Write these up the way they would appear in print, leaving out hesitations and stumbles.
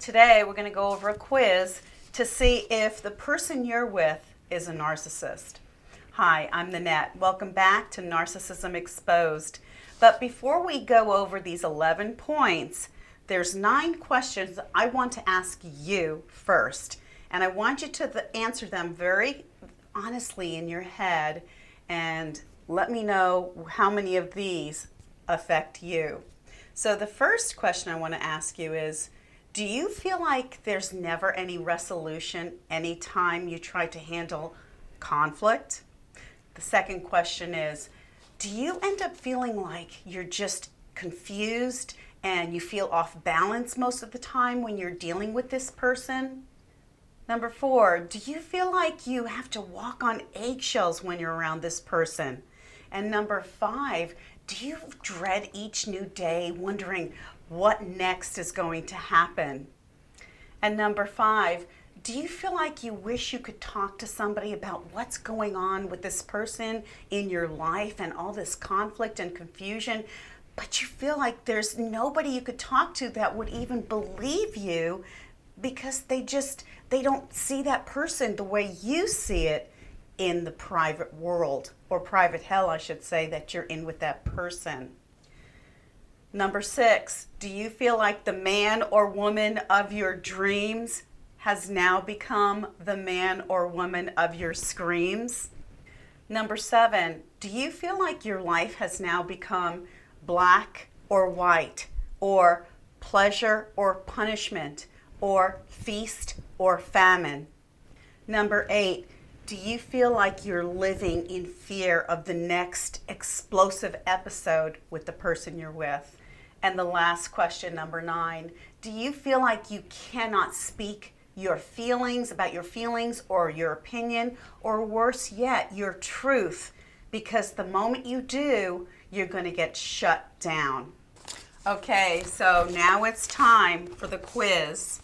Today we're going to go over a quiz to see if the person you're with is a narcissist. Hi, I'm Nanette. Welcome back to Narcissism Exposed. But before we go over these 11 points, there's 9 questions I want to ask you first. And I want you to answer them very honestly in your head and let me know how many of these affect you. So the first question I want to ask you is, do you feel like there's never any resolution anytime you try to handle conflict? The second question is, do you end up feeling like you're just confused and you feel off balance most of the time when you're dealing with this person? Number 4, do you feel like you have to walk on eggshells when you're around this person? And number 5, do you dread each new day wondering what next is going to happen? And number 5, do you feel like you wish you could talk to somebody about what's going on with this person in your life and all this conflict and confusion, but you feel like there's nobody you could talk to that would even believe you because they don't see that person the way you see it in the private world, or private hell, I should say, that you're in with that person. Number 6, do you feel like the man or woman of your dreams has now become the man or woman of your screams? Number 7, do you feel like your life has now become black or white, or pleasure or punishment, or feast or famine? Number 8, do you feel like you're living in fear of the next explosive episode with the person you're with? And the last question, number 9, do you feel like you cannot speak your feelings about your feelings or your opinion, or worse yet, your truth, because the moment you do, you're going to get shut down? Okay, so now it's time for the quiz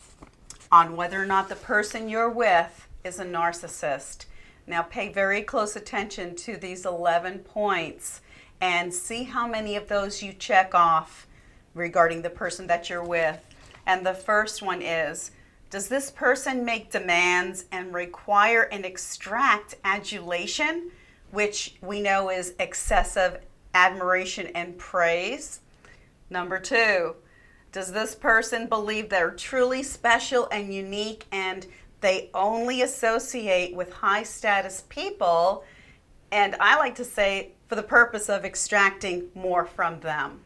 on whether or not the person you're with is a narcissist. Now pay very close attention to these 11 points and see how many of those you check off regarding the person that you're with. And the first one is, does this person make demands and require and extract adulation, which we know is excessive admiration and praise? Number 2, does this person believe they're truly special and unique and they only associate with high status people, and I like to say for the purpose of extracting more from them?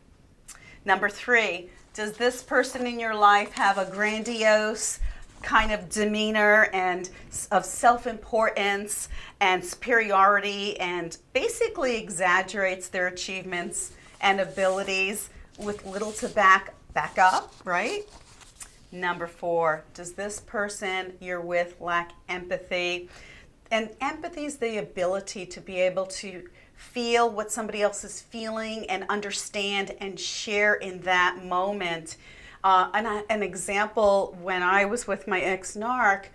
Number 3, does this person in your life have a grandiose kind of demeanor and of self-importance and superiority and basically exaggerates their achievements and abilities with little to back up, right? Number 4, does this person you're with lack empathy? And empathy is the ability to be able to feel what somebody else is feeling and understand and share in that moment. An example, when I was with my ex-narc,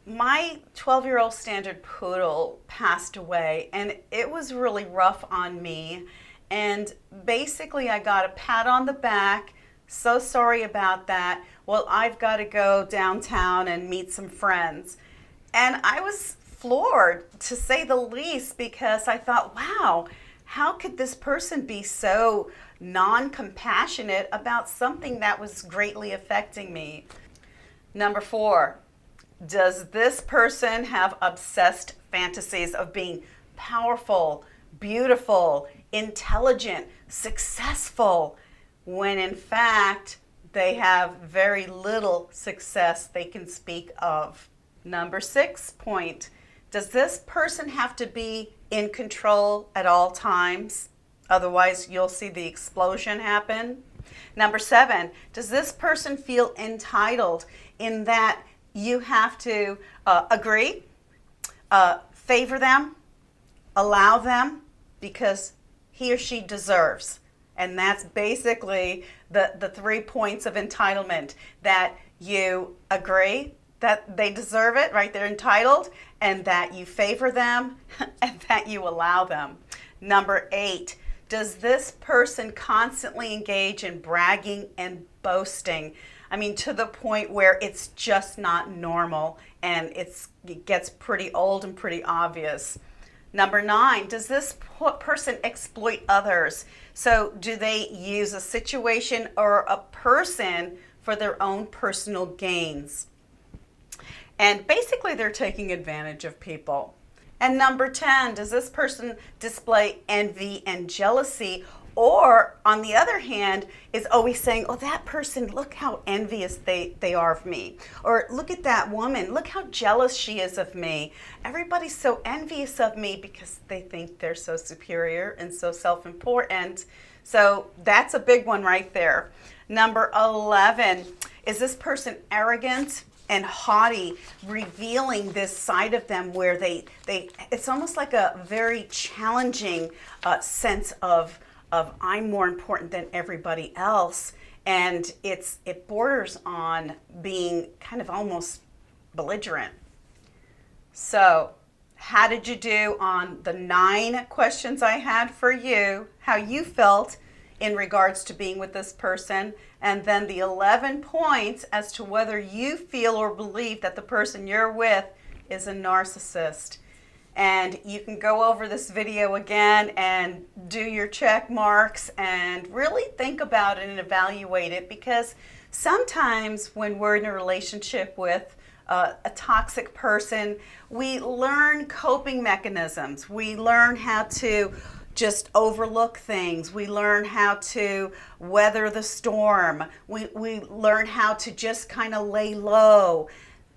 my 12-year-old standard poodle passed away, and it was really rough on me. And basically I got a pat on the back, so sorry about that. Well, I've got to go downtown and meet some friends. And I was floored, to say the least, because I thought, wow, how could this person be so non-compassionate about something that was greatly affecting me? Number 4, does this person have obsessed fantasies of being powerful, beautiful, intelligent, successful, when in fact they have very little success they can speak of? Number 6 point, does this person have to be in control at all times? Otherwise, you'll see the explosion happen. Number 7, does this person feel entitled in that you have to agree, favor them, allow them, because he or she deserves? And that's basically the 3 points of entitlement, that you agree that they deserve it, right? They're entitled, and that you favor them and that you allow them. Number 8, does this person constantly engage in bragging and boasting? I mean, to the point where it's just not normal and it gets pretty old and pretty obvious. Number 9, does this person exploit others? So do they use a situation or a person for their own personal gains? And basically they're taking advantage of people. And number 10, does this person display envy and jealousy? Or, on the other hand, is always saying, oh, that person, look how envious they are of me. Or look at that woman, look how jealous she is of me. Everybody's so envious of me because they think they're so superior and so self-important. So that's a big one right there. Number 11, is this person arrogant and haughty, revealing this side of them where they it's almost like a very challenging sense of I'm more important than everybody else, and it borders on being kind of almost belligerent. So how did you do on the 9 questions I had for you, how you felt in regards to being with this person, and then the 11 points as to whether you feel or believe that the person you're with is a narcissist? And you can go over this video again and do your check marks and really think about it and evaluate it, because sometimes when we're in a relationship with a toxic person, we learn coping mechanisms. We learn how to just overlook things. We learn how to weather the storm. We learn how to just kind of lay low.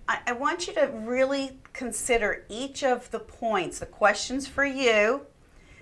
I want you to really consider each of the points, the questions for you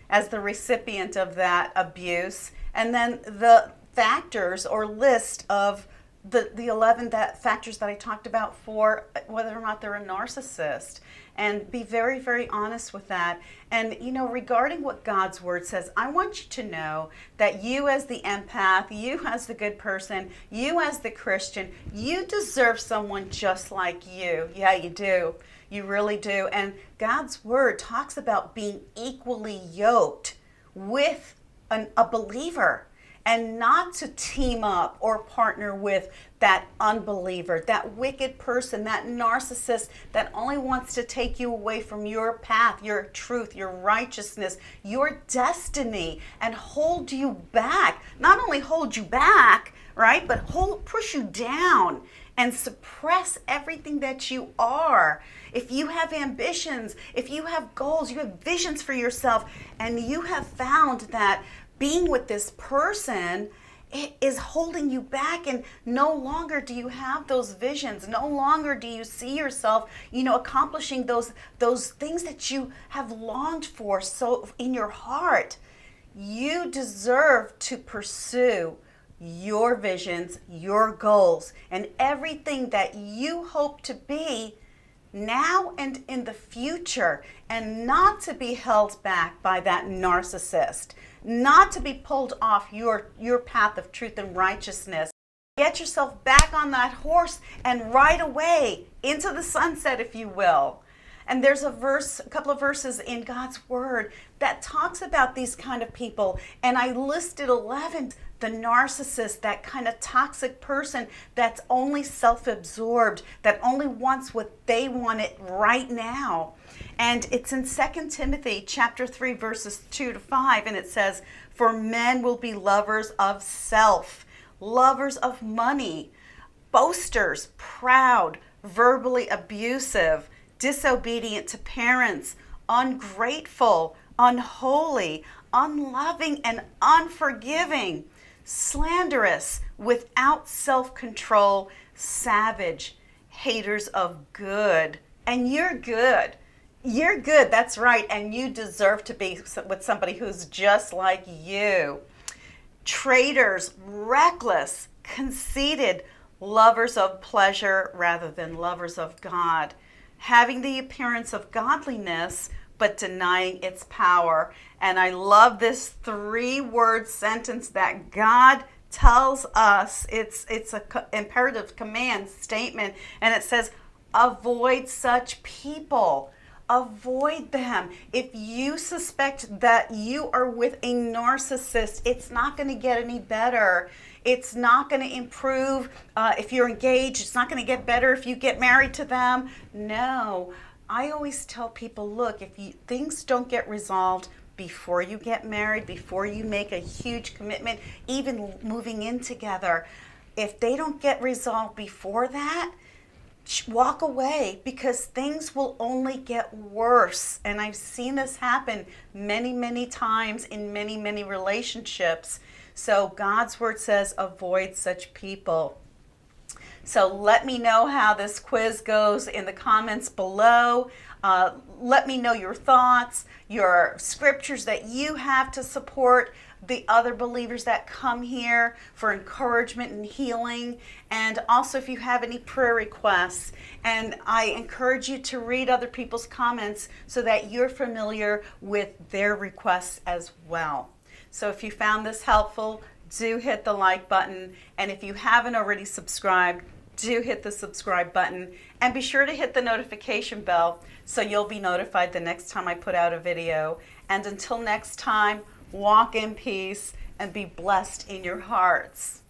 as the recipient of that abuse, and then the factors or list of the 11 factors that I talked about for whether or not they're a narcissist. And be very, very honest with that. And, regarding what God's word says, I want you to know that you as the empath, you as the good person, you as the Christian, you deserve someone just like you. Yeah, you do. You really do. And God's word talks about being equally yoked with a believer, and not to team up or partner with that unbeliever, that wicked person, that narcissist that only wants to take you away from your path, your truth, your righteousness, your destiny, and hold you back. Not only hold you back, right, but push you down and suppress everything that you are. If you have ambitions, if you have goals, you have visions for yourself, and you have found that being with this person is holding you back, and no longer do you have those visions, no longer do you see yourself, accomplishing those things that you have longed for so in your heart. You deserve to pursue your visions, your goals, and everything that you hope to be now and in the future, and not to be held back by that narcissist, not to be pulled off your path of truth and righteousness. Get yourself back on that horse and ride away into the sunset, if you will. And there's a couple of verses in God's word that talks about these kind of people. And I listed 11. The narcissist, that kind of toxic person that's only self-absorbed, that only wants what they want it right now. And it's in 2 Timothy chapter 3, verses 2-5, and it says, "For men will be lovers of self, lovers of money, boasters, proud, verbally abusive, disobedient to parents, ungrateful, unholy, unloving, and unforgiving, slanderous, without self-control, savage, haters of good." And you're good. You're good, that's right. And you deserve to be with somebody who's just like you. Traitors, reckless, conceited, lovers of pleasure rather than lovers of God, having the appearance of godliness but denying its power. And I love this 3-word sentence that God tells us. It's an imperative command statement, and it says, avoid such people. Avoid them. If you suspect that you are with a narcissist, it's not going to get any better. It's not going to improve if you're engaged. It's not going to get better if you get married to them. No. I always tell people, look, if things don't get resolved before you get married, before you make a huge commitment, even moving in together, if they don't get resolved before that, walk away, because things will only get worse. And I've seen this happen many, many times in many, many relationships. So God's word says, avoid such people. So let me know how this quiz goes in the comments below. Let me know your thoughts, your scriptures that you have to support the other believers that come here for encouragement and healing. And also if you have any prayer requests. And I encourage you to read other people's comments so that you're familiar with their requests as well. So if you found this helpful, do hit the like button. And if you haven't already subscribed, do hit the subscribe button. And be sure to hit the notification bell so you'll be notified the next time I put out a video. And until next time, walk in peace and be blessed in your hearts.